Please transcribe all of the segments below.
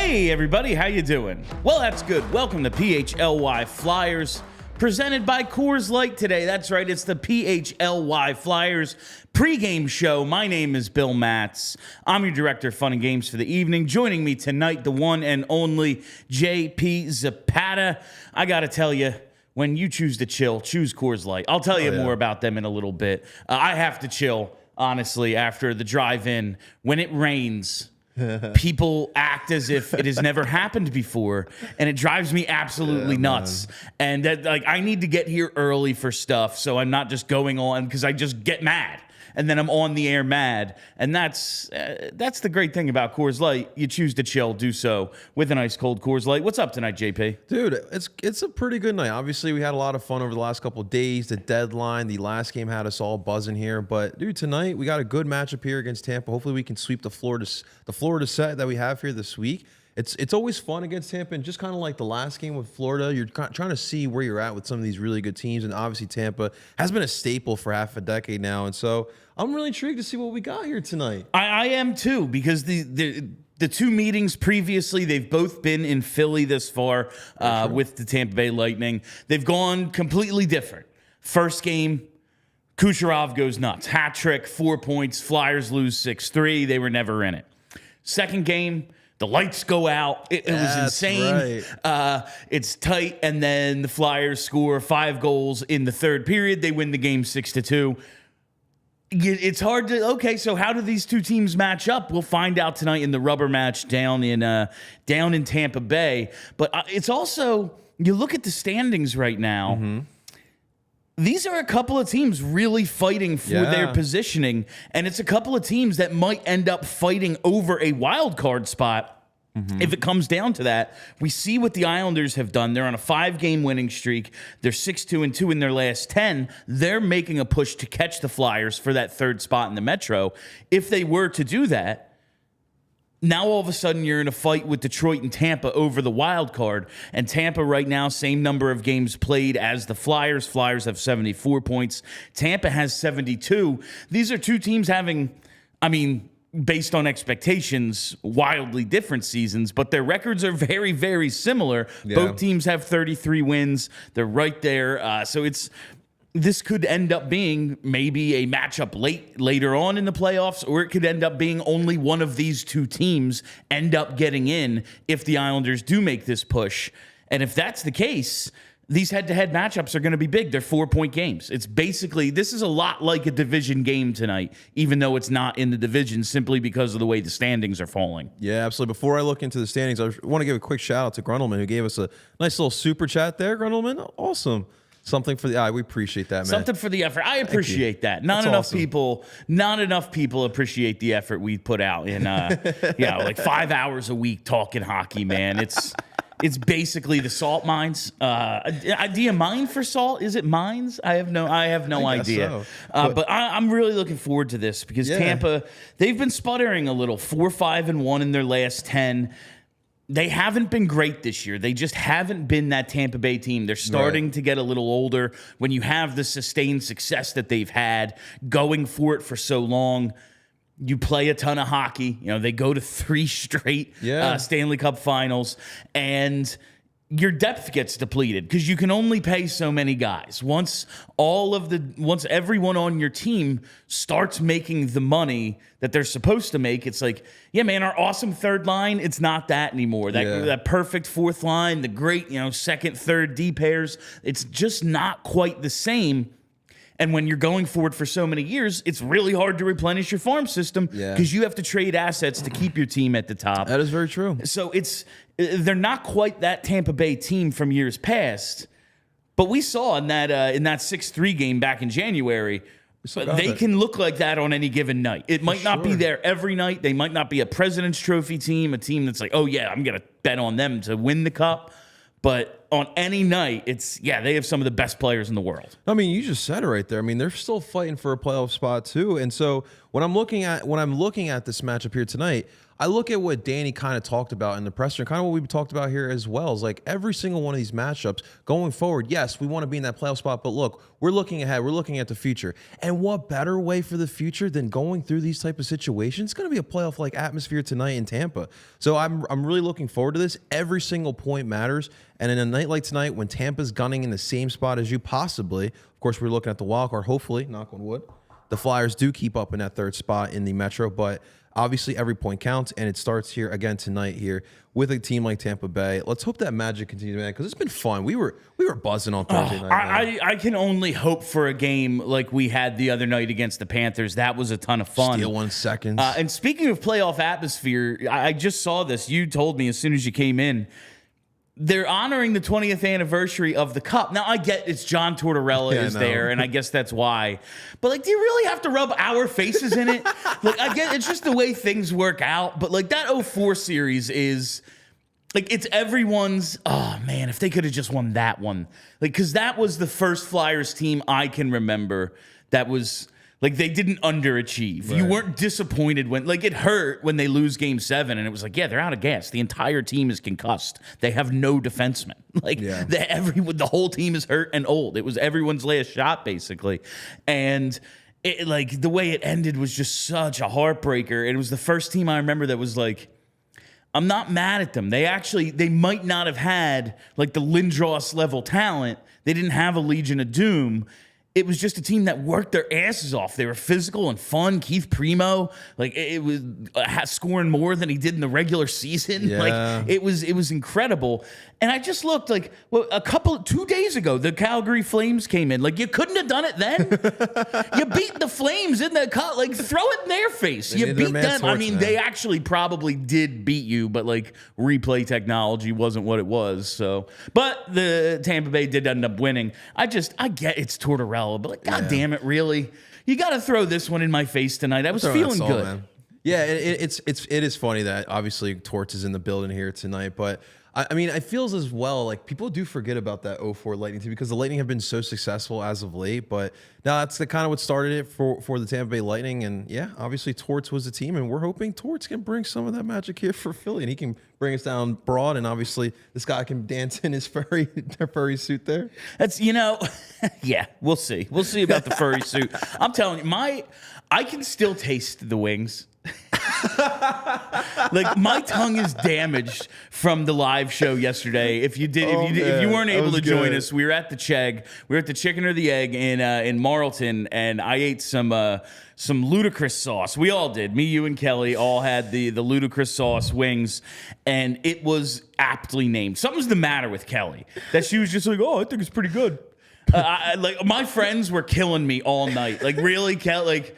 Hey everybody, how you doing? Well, that's good. Welcome to PHLY Flyers, presented by Coors Light today. That's right, it's the PHLY Flyers pregame show. My name is Bill Matz. I'm your director of fun and games for the evening. Joining me tonight, the one and only JP Zapata. I gotta tell you, when you choose to chill, choose Coors Light. I'll tell you more about them in a little bit. I have to chill, honestly, after the drive-in. When it rains, people act as if it has never happened before, and it drives me absolutely nuts. And that, like, I need to get here early for stuff, so I'm not just going on because I just get mad. And then I'm on the air mad. And that's the great thing about Coors Light. You choose to chill, do so with an ice cold Coors Light. What's up tonight, JP? Dude, it's a pretty good night. Obviously, we had a lot of fun over the last couple of days. The deadline, the last game had us all buzzing here. But, dude, tonight we got a good matchup here against Tampa. Hopefully we can sweep the Florida set that we have here this week. It's always fun against Tampa, and just kind of like the last game with Florida, you're trying to see where you're at with some of these really good teams, and obviously Tampa has been a staple for half a decade now, and so I'm really intrigued to see what we got here tonight. I am too, because the two meetings previously, they've both been in Philly this far with the Tampa Bay Lightning. They've gone completely different. First game, Kucherov goes nuts. Hat trick, 4 points. Flyers lose 6-3. They were never in it. Second game, the lights go out. It was insane. Right. It's tight, and then the Flyers score 5 goals in the third period. They win the game 6-2. It's hard to, okay, so how do these two teams match up? We'll find out tonight in the rubber match down in Tampa Bay. But it's also, you look at the standings right now, these are a couple of teams really fighting for their positioning, and it's a couple of teams that might end up fighting over a wild card spot. If it comes down to that. We see what the Islanders have done. They're on a 5-game winning streak. They're 6-2-2 in their last 10. They're making a push to catch the Flyers for that third spot in the Metro. If they were to do that, now all of a sudden you're in a fight with Detroit and Tampa over the wild card. And Tampa right now, same number of games played as the Flyers. Flyers have 74 points. Tampa has 72. These are two teams having, based on expectations, wildly different seasons, but their records are very, very similar. Yeah. Both teams have 33 wins. They're right there. So this could end up being maybe a matchup later on in the playoffs, or it could end up being only one of these two teams end up getting in if the Islanders do make this push. And if that's the case, these head-to-head matchups are going to be big. They're 4-point games. It's basically, this is a lot like a division game tonight, even though it's not in the division, simply because of the way the standings are falling. Yeah, absolutely. Before I look into the standings, I want to give a quick shout-out to Grundleman, who gave us a nice little super chat there. Grundleman, awesome. Something for the eye. We appreciate that, man. Something for the effort. I appreciate that. Not enough people appreciate the effort we put out in like 5 hours a week talking hockey, man. It's basically the salt mines. Do you mine for salt? Is it mines? I have no idea. So. But I'm really looking forward to this because Tampa, they've been sputtering a little. 4-5-1 in their last 10. They haven't been great this year. They just haven't been that Tampa Bay team. They're starting to get a little older. When you have the sustained success that they've had, going for it for so long, you play a ton of hockey. You know, they go to 3 straight Stanley Cup finals, and your depth gets depleted because you can only pay so many guys. Once everyone on your team starts making the money that they're supposed to make, it's like, yeah, man, our awesome third line, it's not that anymore. That perfect fourth line, the great, second, third D pairs, it's just not quite the same. And when you're going forward for so many years, it's really hard to replenish your farm system because you have to trade assets to keep your team at the top. That is very true. So they're not quite that Tampa Bay team from years past. But we saw in that 6-3 game back in January, they can look like that on any given night. It might not be there every night. They might not be a President's Trophy team, a team that's like, oh, yeah, I'm going to bet on them to win the cup. But on any night, they have some of the best players in the world. I mean, you just said it right there. I mean, they're still fighting for a playoff spot too. And so when I'm looking at this matchup here tonight, I look at what Danny kind of talked about in the presser, and kind of what we've talked about here as well. Is like every single one of these matchups going forward. Yes, we want to be in that playoff spot, but look, we're looking ahead. We're looking at the future. And what better way for the future than going through these type of situations? It's going to be a playoff-like atmosphere tonight in Tampa. So I'm really looking forward to this. Every single point matters. And in a night like tonight, when Tampa's gunning in the same spot as you possibly, of course, we're looking at the wild card. Hopefully, knock on wood, the Flyers do keep up in that third spot in the Metro, but obviously every point counts, and it starts here again tonight here with a team like Tampa Bay. Let's hope that magic continues, man, because it's been fun. We were buzzing on Thursday night. I can only hope for a game like we had the other night against the Panthers. That was a ton of fun. Steal 1 second. And speaking of playoff atmosphere, I just saw this. You told me as soon as you came in. They're honoring the 20th anniversary of the Cup. Now, I get it's John Tortorella is there, and I guess that's why. But, like, do you really have to rub our faces in it? Like, I get it's just the way things work out. But, like, that 04 series is, like, it's everyone's, oh, man, if they could have just won that one. Like, because that was the first Flyers team I can remember that was... Like, they didn't underachieve. Right. You weren't disappointed when, like, it hurt when they lose Game 7, and it was like, yeah, they're out of gas. The entire team is concussed. They have no defensemen. Like, the whole team is hurt and old. It was everyone's last shot, basically. And, like, the way it ended was just such a heartbreaker. It was the first team I remember that was like, I'm not mad at them. They might not have had, like, the Lindros-level talent. They didn't have a Legion of Doom. It was just a team that worked their asses off. They were physical and fun. Keith Primo, like it was scoring more than he did in the regular season. Yeah. Like it was incredible. And I just looked like 2 days ago, the Calgary Flames came in. Like you couldn't have done it then. You beat the Flames in the cup. Like throw it in their face. You beat them. I mean, they actually probably did beat you, but like replay technology wasn't what it was. So, but the Tampa Bay did end up winning. I get it's Tortorella, but like, God damn it, really? You got to throw this one in my face tonight. I was feeling good. Man. Yeah, it is funny that obviously Torts is in the building here tonight, but I mean, it feels as well like people do forget about that 04 Lightning team because the Lightning have been so successful as of late. But now that's the kind of what started it for the Tampa Bay Lightning. And yeah, obviously Torts was the team, and we're hoping Torts can bring some of that magic here for Philly, and he can bring us down broad. And obviously this guy can dance in his furry suit there. That's yeah, we'll see. We'll see about the furry suit. I'm telling you, I can still taste the wings. Like my tongue is damaged from the live show yesterday. If you weren't able to join us, we were at the Chegg. We were at the Chicken or the Egg in Marlton, and I ate some ludicrous sauce. We all did. Me, you, and Kelly all had the ludicrous sauce wings, and it was aptly named. Something's the matter with Kelly. That she was just like, oh, I think it's pretty good. Like my friends were killing me all night. Like really, Kelly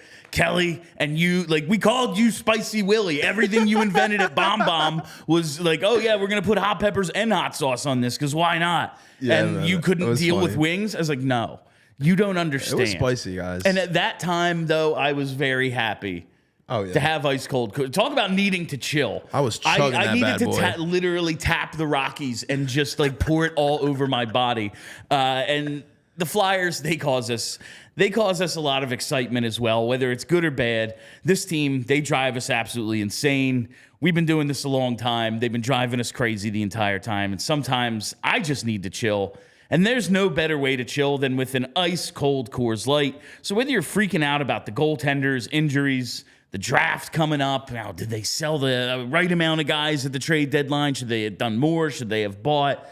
and you, like we called you Spicy Willie. Everything you invented at Bomb Bomb was like, oh yeah, we're gonna put hot peppers and hot sauce on this because why not? Yeah, and you couldn't deal with wings. I was like, no, you don't understand. It was spicy, guys. And at that time, though, I was very happy. Oh, yeah. To have ice cold. Talk about needing to chill. I was chugging I needed bad boy. to literally tap the Rockies and just like pour it all over my body. And the Flyers, they cause us a lot of excitement as well, whether it's good or bad. This team, they drive us absolutely insane. We've been doing this a long time. They've been driving us crazy the entire time. And sometimes I just need to chill. And there's no better way to chill than with an ice-cold Coors Light. So whether you're freaking out about the goaltenders, injuries, the draft coming up, now did they sell the right amount of guys at the trade deadline? Should they have done more? Should they have bought?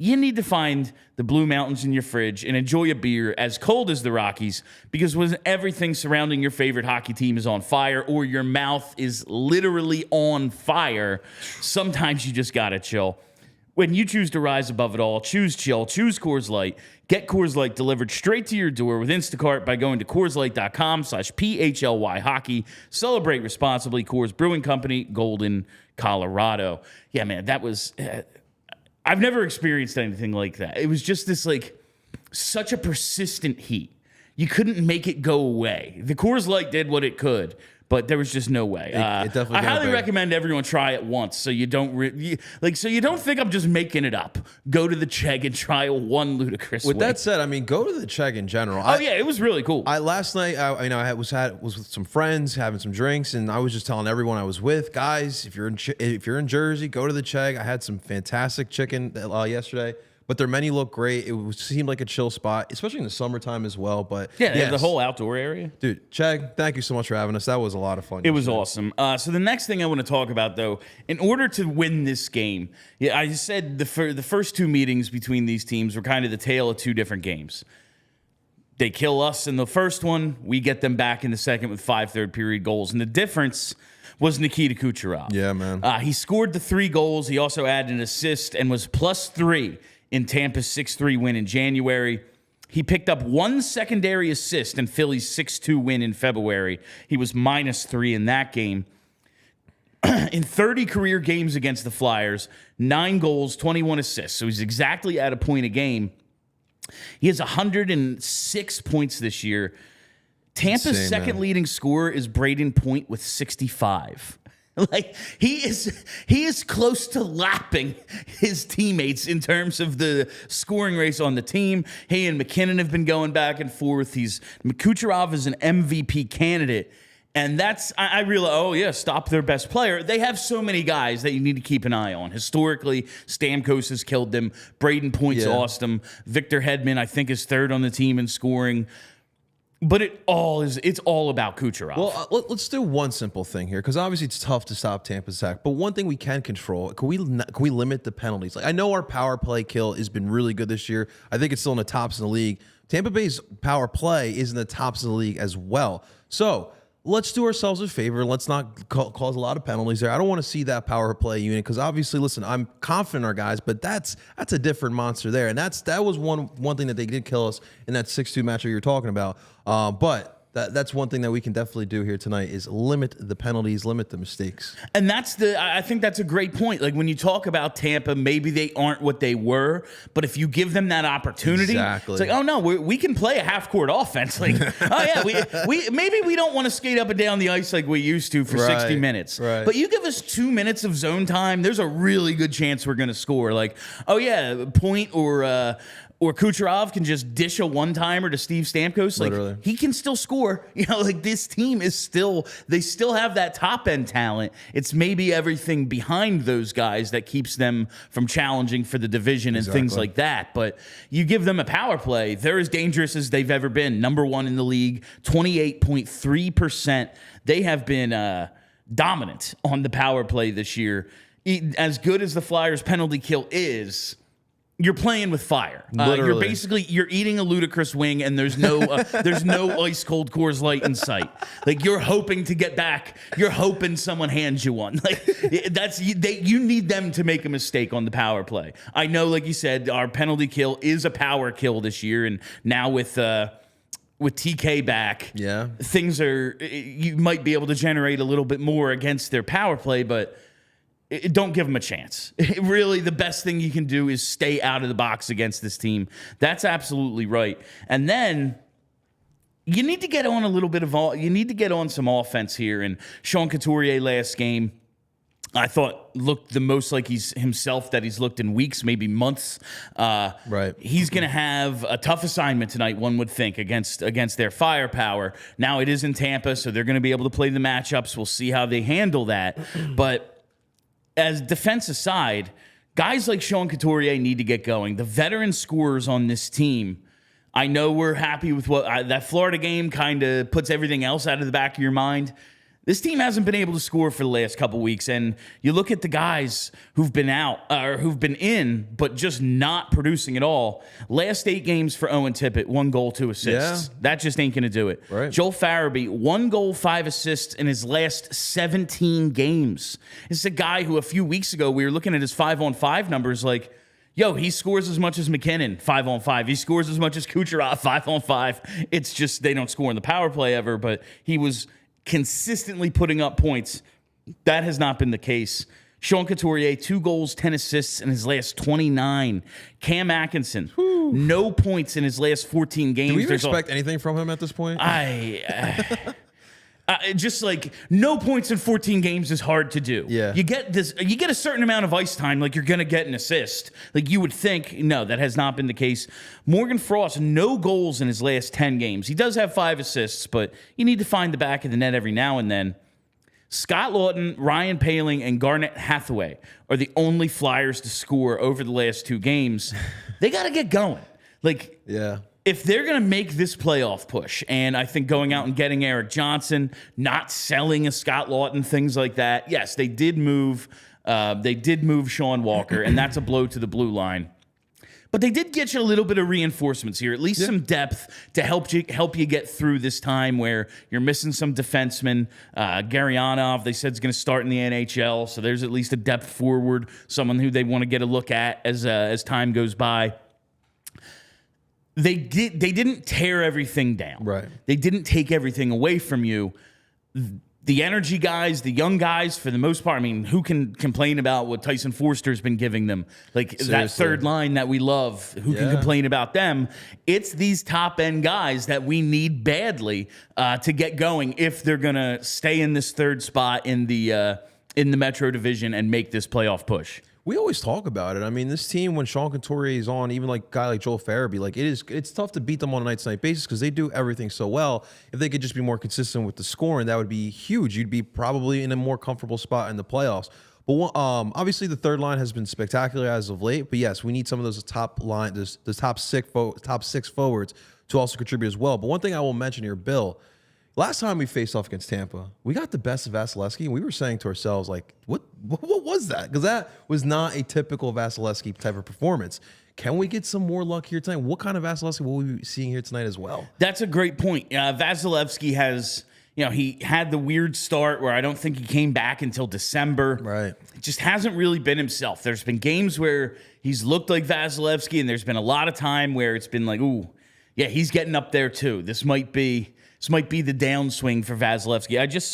You need to find the Blue Mountains in your fridge and enjoy a beer as cold as the Rockies, because when everything surrounding your favorite hockey team is on fire or your mouth is literally on fire, sometimes you just gotta chill. When you choose to rise above it all, choose chill, choose Coors Light. Get Coors Light delivered straight to your door with Instacart by going to CoorsLight.com/PHLY hockey. Celebrate responsibly. Coors Brewing Company, Golden, Colorado. Yeah, man, that was... I've never experienced anything like that. It was just this, like, such a persistent heat. You couldn't make it go away. The Coors Light did what it could, but there was just no way. It definitely I got highly big. recommend everyone try it once, so you don't so you don't think I'm just making it up. Go to the Chegg and try one ludicrous With wing. that said, I mean, go to the Chegg in general. Oh yeah, it was really cool. Last night, I was with some friends having some drinks, and I was just telling everyone I was with, guys, if you're in Jersey, go to the Chegg. I had some fantastic chicken yesterday, but their menu looked great. It seemed like a chill spot, especially in the summertime as well. But yeah, they have the whole outdoor area. Dude, Chegg, thank you so much for having us. That was a lot of fun. It was awesome. So the next thing I want to talk about, though, in order to win this game, I said the first two meetings between these teams were kind of the tale of two different games. They kill us in the first one. We get them back in the second with 5 third-period goals. And the difference was Nikita Kucherov. Yeah, man. He scored the 3 goals. He also added an assist and was +3 in Tampa's 6-3 win in January. He picked up 1 secondary assist in Philly's 6-2 win in February. He was -3 in that game. In 30 career games against the Flyers, 9 goals, 21 assists. So he's exactly at a point a game. He has 106 points this year. Tampa's second leading scorer is Braden Point with 65. Like he is close to lapping his teammates in terms of the scoring race on the team. He and McKinnon have been going back and forth. Kucherov is an MVP candidate. And I realize, stop their best player. They have so many guys that you need to keep an eye on. Historically, Stamkos has killed them. Braden Point's awesome. Victor Hedman, I think, is third on the team in scoring. But it's all about Kucherov. Well, let's do one simple thing here, because obviously it's tough to stop Tampa's attack. But one thing we can control, can we limit the penalties? Like, I know our power play kill has been really good this year. I think it's still in the tops in the league. Tampa Bay's power play is in the tops of the league as well. So let's do ourselves a favor. Let's not cause a lot of penalties there. I don't want to see that power play unit, because obviously, listen, I'm confident in our guys, but that's a different monster there. And that was one thing that they did kill us in that 6-2 matchup you're talking about. But that's one thing that we can definitely do here tonight is limit the penalties, limit the mistakes. And I think that's a great point. Like when you talk about Tampa, maybe they aren't what they were, but if you give them that opportunity, it's like, oh no, we can play a half-court offense. Like, oh yeah, maybe we don't want to skate up and down the ice like we used to for 60 minutes. Right. But you give us 2 minutes of zone time, there's a really good chance we're going to score. Like, oh yeah, Point or Kucherov can just dish a one-timer to Steve Stamkos. Like, Literally. he can still score. Like this team they still have that top-end talent. It's maybe everything behind those guys that keeps them from challenging for the division and things like that. But you give them a power play, they're as dangerous as they've ever been. Number 1 in the league, 28.3%. They have been dominant on the power play this year. As good as the Flyers' penalty kill is, you're playing with fire. You're eating a ludicrous wing, and there's no ice cold Coors Light in sight. Like you're hoping to get back. You're hoping someone hands you one. Like you need them to make a mistake on the power play. I know, like you said, our penalty kill is a power kill this year, and now with TK back, things you might be able to generate a little bit more against their power play, but don't give them a chance. Really, the best thing you can do is stay out of the box against this team. That's absolutely right. And then you need to get on some offense here. And Sean Couturier last game, I thought looked the most like he's himself that he's looked in weeks, maybe months. Right. He's going to have a tough assignment tonight, one would think, against their firepower. Now it is in Tampa, so they're going to be able to play the matchups. We'll see how they handle that. But as defense aside, guys like Sean Couturier need to get going. The veteran scorers on this team, I know we're happy with that Florida game kind of puts everything else out of the back of your mind. This team hasn't been able to score for the last couple weeks, and you look at the guys who've been out or who've been in, but just not producing at all. Last 8 games for Owen Tippett, 1 goal, 2 assists. Yeah. That just ain't going to do it. Right. Joel Farabee, 1 goal, 5 assists in his last 17 games. This is a guy who a few weeks ago we were looking at his 5-on-5 numbers like, yo, he scores as much as McKinnon, 5-on-5. He scores as much as Kucherov, 5-on-5. It's just they don't score in the power play ever, but he was consistently putting up points. That has not been the case. Sean Couturier, 2 goals, 10 assists in his last 29. Cam Atkinson, no points in his last 14 games. Do we expect anything from him at this point? Just like no points in 14 games is hard to do. Yeah. You get a certain amount of ice time, like you're going to get an assist. Like you would think, no, that has not been the case. Morgan Frost, no goals in his last 10 games. He does have 5 assists, but you need to find the back of the net every now and then. Scott Lawton, Ryan Poehling, and Garnet Hathaway are the only Flyers to score over the last 2 games. They got to get going. Like, Yeah. if they're going to make this playoff push, and I think going out and getting Eric Johnson, not selling a Scott Lawton, things like that. Yes, they did move. Sean Walker, and that's a blow to the blue line. But they did get you a little bit of reinforcements here, at least some depth to help you get through this time where you're missing some defensemen. Garyanov, they said, is going to start in the NHL, so there's at least a depth forward, someone who they want to get a look at as time goes by. They didn't tear everything down. Right. They didn't take everything away from you. The energy guys, the young guys, for the most part, I mean, who can complain about what Tyson Forster's been giving them? Like Seriously. that third line that we love, who can complain about them? It's these top-end guys that we need badly to get going if they're going to stay in this third spot in the Metro Division and make this playoff push. We always talk about it. I mean, this team, when Sean Couturier is on, even like a guy like Joel Farabee, like it's tough to beat them on a night-to-night basis because they do everything so well. If they could just be more consistent with the scoring, that would be huge. You'd be probably in a more comfortable spot in the playoffs. But obviously, the third line has been spectacular as of late. But yes, we need some of those top six forwards to also contribute as well. But one thing I will mention here, Bill. Last time we faced off against Tampa, we got the best of Vasilevsky, and we were saying to ourselves, like, what was that? Because that was not a typical Vasilevsky type of performance. Can we get some more luck here tonight? What kind of Vasilevsky will we be seeing here tonight as well? That's a great point. Vasilevsky has, he had the weird start where I don't think he came back until December. Right. It just hasn't really been himself. There's been games where he's looked like Vasilevsky, and there's been a lot of time where it's been like, ooh, yeah, he's getting up there too. This might be the downswing for Vasilevsky. I just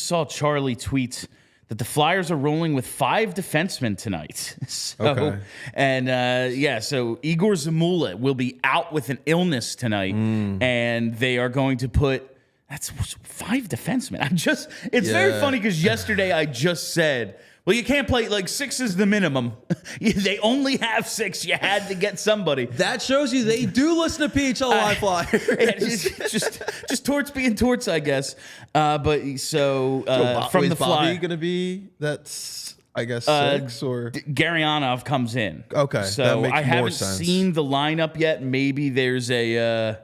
saw Charlie tweet that the Flyers are rolling with 5 defensemen tonight. Okay. And so Igor Zamula will be out with an illness tonight, and they are going to put. That's 5 defensemen. It's very funny because yesterday I just said, well, you can't play, like 6 is the minimum. They only have 6. You had to get somebody. That shows you they do listen to PHLY Flyers. just torts being torts, I guess. From the Bobby going to be that's, I guess, 6 or Garyanov comes in. Okay, so that makes I haven't more sense. seen the lineup yet. Maybe there's a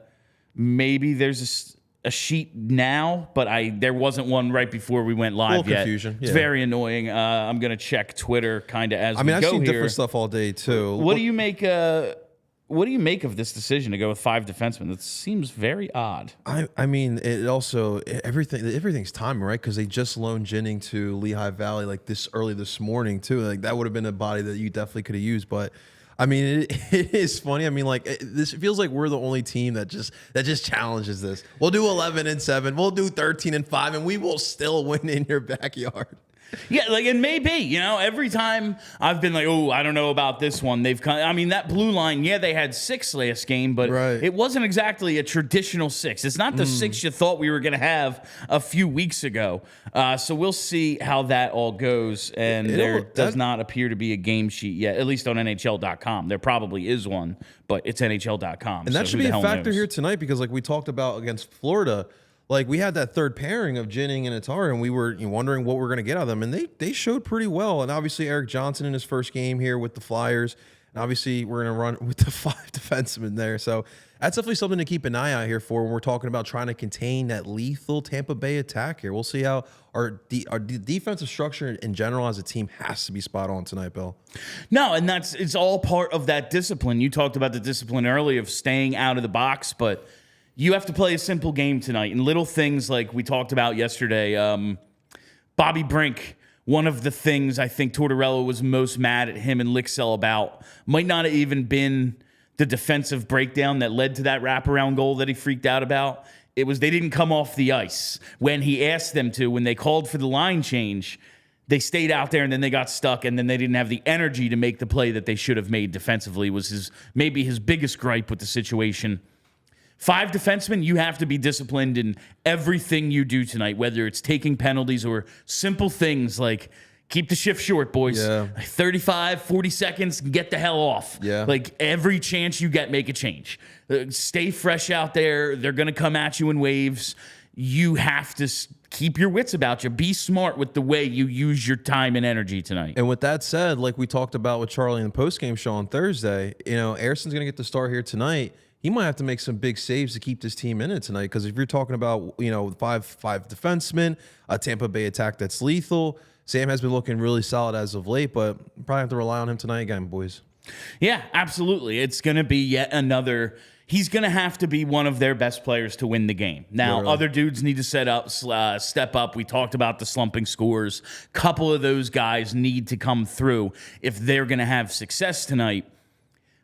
sheet now, but there wasn't one right before we went live yet. Confusion. It's very annoying. I'm gonna check Twitter kind of as we go I've seen here. different stuff all day too. What do you make? What do you make of this decision to go with 5 defensemen? That seems very odd. I mean, it also everything's timing, right? Because they just loaned Jennings to Lehigh Valley like this early this morning too. Like that would have been a body that you definitely could have used, but. I mean, it is funny. I mean, like this feels like we're the only team that just challenges this. We'll do 11-7. We'll do 13-5, and we will still win in your backyard. Yeah, like it may be, every time I've been like, oh, I don't know about this one. They've come, I mean, that blue line, yeah, they had 6 last game, but it wasn't exactly a traditional 6. It's not the 6 you thought we were going to have a few weeks ago. So we'll see how that all goes. And there does not appear to be a game sheet yet, at least on NHL.com. There probably is one, but it's NHL.com. And that should be a factor here tonight because like we talked about against Florida, like we had that third pairing of Jennings and Atara, and we were wondering what we're going to get out of them, and they showed pretty well. And obviously Eric Johnson in his first game here with the Flyers, and obviously we're going to run with the 5 defensemen there. So that's definitely something to keep an eye out here for when we're talking about trying to contain that lethal Tampa Bay attack here. We'll see how our defensive structure in general as a team has to be spot on tonight, Bill. No, and it's all part of that discipline. You talked about the discipline earlier of staying out of the box, but you have to play a simple game tonight. And little things like we talked about yesterday, Bobby Brink, one of the things I think Tortorella was most mad at him and Licksell about might not have even been the defensive breakdown that led to that wraparound goal that he freaked out about. It was they didn't come off the ice when he asked them to. When they called for the line change, they stayed out there and then they got stuck and then they didn't have the energy to make the play that they should have made defensively was maybe his biggest gripe with the situation. 5 defensemen, you have to be disciplined in everything you do tonight, whether it's taking penalties or simple things like keep the shift short, boys. Yeah. 35, 40 seconds, get the hell off. Yeah. Like every chance you get, make a change. Stay fresh out there. They're going to come at you in waves. You have to keep your wits about you. Be smart with the way you use your time and energy tonight. And with that said, like we talked about with Charlie in the postgame show on Thursday, Arison's going to get the start here tonight. He might have to make some big saves to keep this team in it tonight. Because if you're talking about, five defensemen, a Tampa Bay attack that's lethal, Sam has been looking really solid as of late, but probably have to rely on him tonight again, boys. Yeah, absolutely. It's going to be yet another. He's going to have to be one of their best players to win the game. Now, Literally. Other dudes need to step up. We talked about the slumping scores. Couple of those guys need to come through if they're going to have success tonight.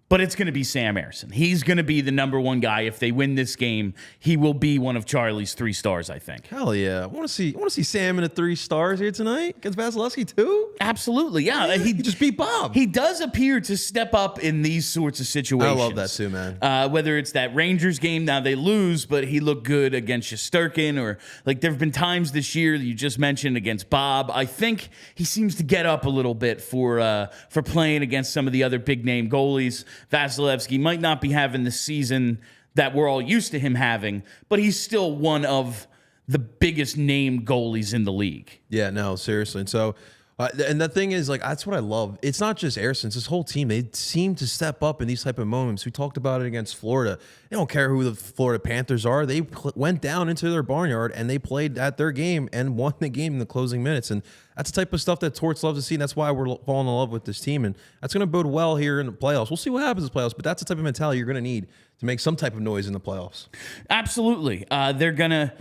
But it's going to be Sam Ersson. He's going to be the number one guy. If they win this game, he will be one of Charlie's 3 stars, I think. Hell yeah. I want to see Sam in the 3 stars here tonight against Vasilevsky too. Absolutely, yeah. He just beat Bob. He does appear to step up in these sorts of situations. I love that too, man. Whether it's that Rangers game, now they lose, but he looked good against Shesterkin, or like there have been times this year that you just mentioned against Bob. I think he seems to get up a little bit for playing against some of the other big name goalies. Vasilevsky might not be having the season that we're all used to him having, but he's still one of the biggest name goalies in the league. Yeah, no, seriously. And so, and the thing is, like, that's what I love. It's not just Ersson, it's this whole team. They seem to step up in these type of moments. We talked about it against Florida. They don't care who the Florida Panthers are. They went down into their barnyard and they played at their game and won the game in the closing minutes. And that's the type of stuff that Torts loves to see. And that's why we're falling in love with this team. And that's going to bode well here in the playoffs. We'll see what happens in the playoffs, but that's the type of mentality you're going to need to make some type of noise in the playoffs. Absolutely. They're gonna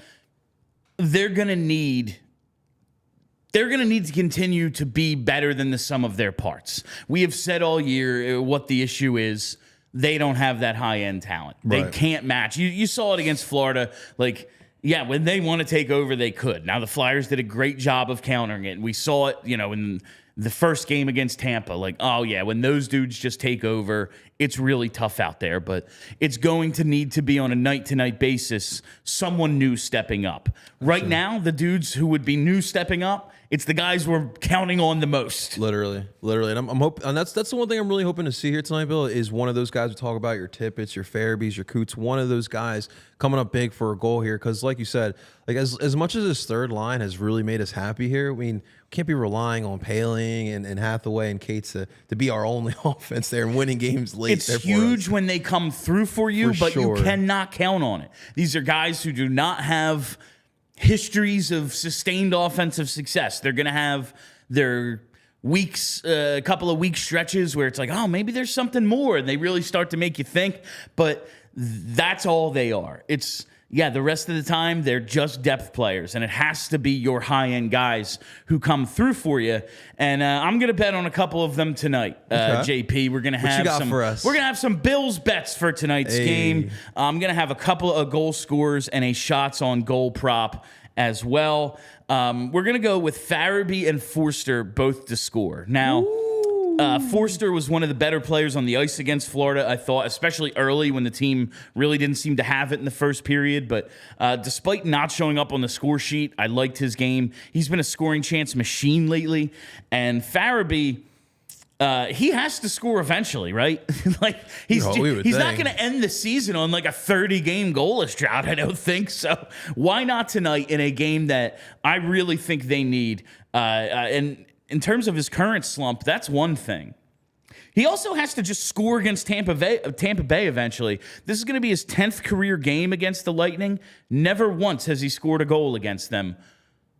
need to continue to be better than the sum of their parts. We have said all year what the issue is. They don't have that high-end talent. They can't match. You saw it against Florida. Like, yeah, when they want to take over, they could. Now, the Flyers did a great job of countering it. And we saw it, in the first game against Tampa. Like, oh, yeah, when those dudes just take over, it's really tough out there. But it's going to need to be on a night-to-night basis, someone new stepping up. Right now, the dudes who would be new stepping up, it's the guys we're counting on the most. Literally. And I'm hoping, and that's the one thing I'm really hoping to see here tonight, Bill, is one of those guys we talk about, your Tippett's, your Farabees, your Coots, one of those guys coming up big for a goal here. Because like you said, like as much as this third line has really made us happy here, I mean, we can't be relying on Paling and Hathaway and Cates to be our only offense there and winning games late. It's huge when they come through for you, but sure. You cannot count on it. These are guys who do not have histories of sustained offensive success. They're going to have their weeks, a couple of week stretches where it's like, oh, maybe there's something more. And they really start to make you think, but that's all they are. The rest of the time, they're just depth players, and it has to be your high-end guys who come through for you. And I'm going to bet on a couple of them tonight, JP. We're going to have We're going to have some Bills bets for tonight's game. I'm going to have a couple of goal scorers and a shots on goal prop as well. We're going to go with Farabee and Forster both to score. Now, Forster was one of the better players on the ice against Florida, I thought, especially early when the team really didn't seem to have it in the first period. But despite not showing up on the score sheet, I liked his game. He's been a scoring chance machine lately. And Farabee, he has to score eventually, right? He's not going to end the season on like a 30-game goalless drought, I don't think. So why not tonight in a game that I really think they need? And in terms of his current slump, that's one thing. He also has to just score against Tampa Bay eventually. This is going to be his 10th career game against the Lightning. Never once has he scored a goal against them.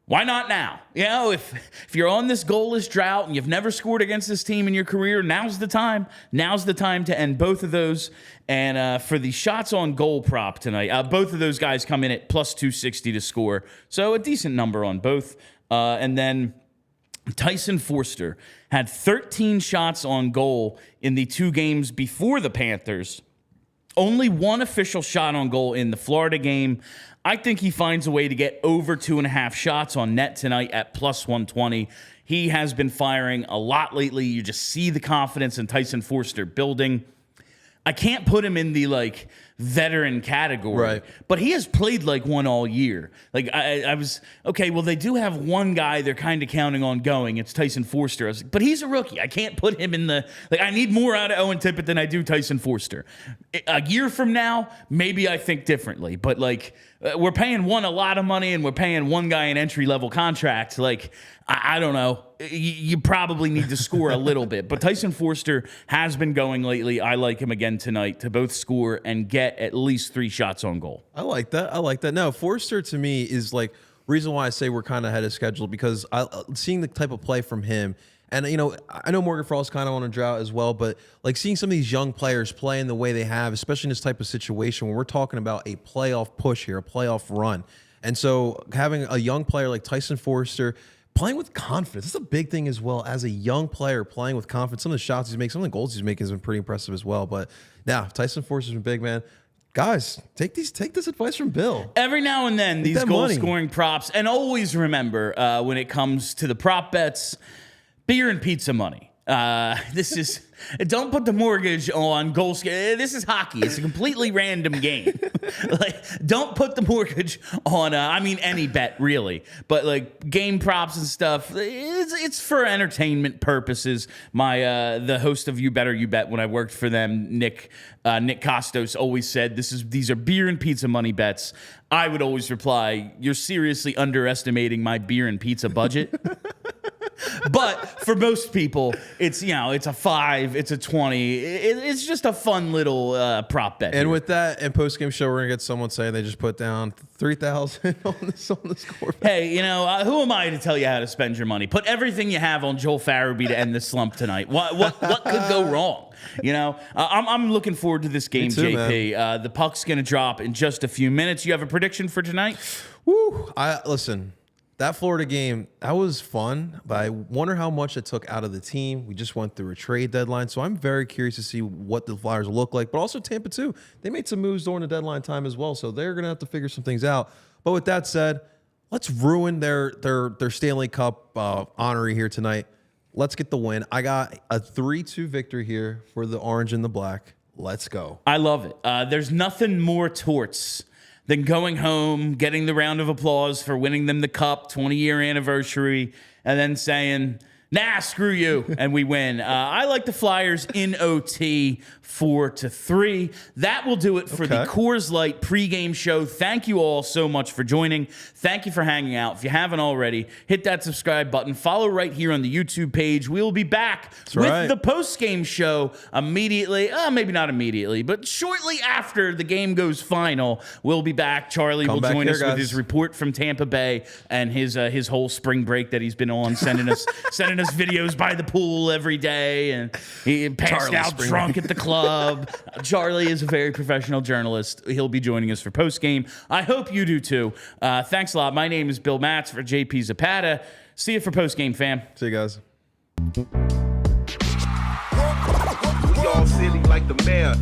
Why not now? If you're on this goalless drought and you've never scored against this team in your career, now's the time. Now's the time to end both of those. And for the shots on goal prop tonight, both of those guys come in at plus 260 to score. So a decent number on both. And then Tyson Forster had 13 shots on goal in the 2 games before the Panthers. Only 1 official shot on goal in the Florida game. I think he finds a way to get over 2.5 shots on net tonight at plus 120. He has been firing a lot lately. You just see the confidence in Tyson Forster building. I can't put him in the veteran category, Right. but he has played like one all year. Like I was okay. Well, they do have one guy they're kind of counting on going. It's Tyson Forster. I was like, but he's a rookie. I can't put him in the like. I need more out of Owen Tippett than I do Tyson Forster. A year from now, maybe I think differently. But like we're paying one a lot of money, and we're paying one guy an entry level contract. Like I don't know. You probably need to score a little bit. But Tyson Forster has been going lately. I like him again tonight to both score and get at least 3 shots on goal. I like that. No, Forster to me is like reason why I say we're kind of ahead of schedule because seeing the type of play from him. And, you know, I know Morgan Frost's kind of on a drought as well, but like seeing some of these young players playing the way they have, especially in this type of situation when we're talking about a playoff push here, a playoff run. And so having a young player like Tyson Forster playing with confidence, that's a big thing as well. As a young player playing with confidence, some of the shots he's making, some of the goals he's making has been pretty impressive as well. But yeah, Tyson Forster's been big, man. Guys, take this advice from Bill. Every now and then, these goal-scoring props, and always remember when it comes to the prop bets, beer and pizza money. This is don't put the mortgage on goals. This is hockey. It's a completely random game. Like, don't put the mortgage on. I mean, any bet really, but like game props and stuff. It's for entertainment purposes. My the host of You Better You Bet when I worked for them, Nick Costos, always said these are beer and pizza money bets. I would always reply, "You're seriously underestimating my beer and pizza budget." But for most people, it's a 5, it's a 20. It's just a fun little prop bet. And here. with that, in post-game show, we're gonna get someone saying they just put down 3,000 on the score. Hey, who am I to tell you how to spend your money? Put everything you have on Joel Farabee to end the slump tonight. What could go wrong? I'm looking forward to this game, too, JP. The puck's gonna drop in just a few minutes. You have a prediction for tonight? Woo! Listen. That Florida game, that was fun, but I wonder how much it took out of the team. We just went through a trade deadline, so I'm very curious to see what the Flyers look like, but also Tampa too. They made some moves during the deadline time as well, so they're going to have to figure some things out. But with that said, let's ruin their Stanley Cup honorary here tonight. Let's get the win. I got a 3-2 victory here for the orange and the black. Let's go. I love it. There's nothing more torts than going home, getting the round of applause for winning them the cup, 20-year anniversary, and then saying, nah, screw you, and we win. I like the Flyers in OT 4-3. That will do it for the Coors Light pregame show. Thank you all so much for joining. Thank you for hanging out. If you haven't already, hit that subscribe button. Follow right here on the YouTube page. We will be back with the postgame show immediately. Maybe not immediately, but shortly after the game goes final, we'll be back. Charlie will join us with his report from Tampa Bay and his whole spring break that he's been on, sending us videos by the pool every day, and he passed out drunk at the club. Charlie is a very professional journalist. He'll be joining us for postgame. I hope you do too. Thanks a lot. My name is Bill Matz for JP Zapata. See you for postgame, fam. See you guys. We all silly like the mayor.